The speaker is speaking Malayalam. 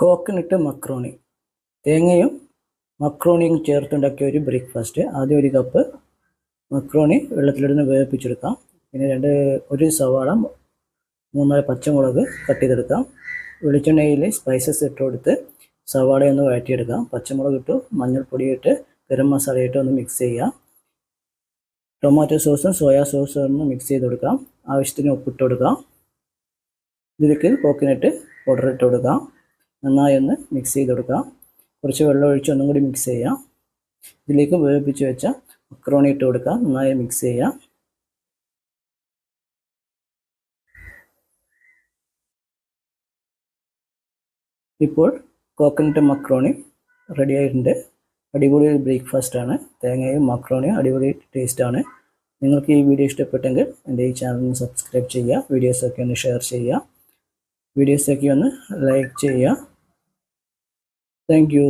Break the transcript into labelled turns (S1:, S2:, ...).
S1: Coconut macaroni. തേങ്ങയും മക്രോണിയും ചേർത്തുണ്ടാക്കിയ ഒരു ബ്രേക്ക്ഫാസ്റ്റ്. ആദ്യം ഒരു കപ്പ് മക്രോണി വെള്ളത്തിലിടുന്ന് വേവിപ്പിച്ചെടുക്കാം. പിന്നെ ഒരു സവാള, 3-4 പച്ചമുളക് കട്ട് ചെയ്തെടുക്കാം. വെളിച്ചെണ്ണയിൽ സ്പൈസസ് ഇട്ട് കൊടുത്ത് സവാളയൊന്ന് വഴറ്റിയെടുക്കാം. പച്ചമുളക് ഇട്ട് മഞ്ഞൾപ്പൊടി ഇട്ട് ഗരം മസാല ഇട്ട് ഒന്ന് മിക്സ് ചെയ്യാം. ടൊമാറ്റോ സോസും സോയാ സോസും ഒന്ന് മിക്സ് ചെയ്ത് കൊടുക്കാം. ആവശ്യത്തിന് ഉപ്പിട്ട് കൊടുക്കാം. ഇതിലേക്ക് കോക്കനട്ട് പൗഡർ ഇട്ട് കൊടുക്കാം. നന്നായി ഒന്ന് മിക്സ് ചെയ്ത് കൊടുക്കാം. കുറച്ച് വെള്ളം ഒഴിച്ച് ഒന്നും കൂടി മിക്സ് ചെയ്യാം. ഇതിലേക്ക് വേവിപ്പിച്ച് വെച്ച മക്രോണി ഇട്ട് കൊടുക്കാം. നന്നായി മിക്സ് ചെയ്യാം. ഇപ്പോൾ കോക്കനട്ട് മക്രോണി റെഡി ആയിട്ടുണ്ട്. അടിപൊളി ബ്രേക്ക്ഫാസ്റ്റാണ്. തേങ്ങയും മക്രോണിയും അടിപൊളി ടേസ്റ്റാണ്. നിങ്ങൾക്ക് ഈ വീഡിയോ ഇഷ്ടപ്പെട്ടെങ്കിൽ എൻ്റെ ഈ ചാനൽ സബ്സ്ക്രൈബ് ചെയ്യുക. വീഡിയോസൊക്കെ ഒന്ന് ഷെയർ ചെയ്യുക. വീഡിയോസൊക്കെ ഒന്ന് ലൈക്ക് ചെയ്യുക. Thank you.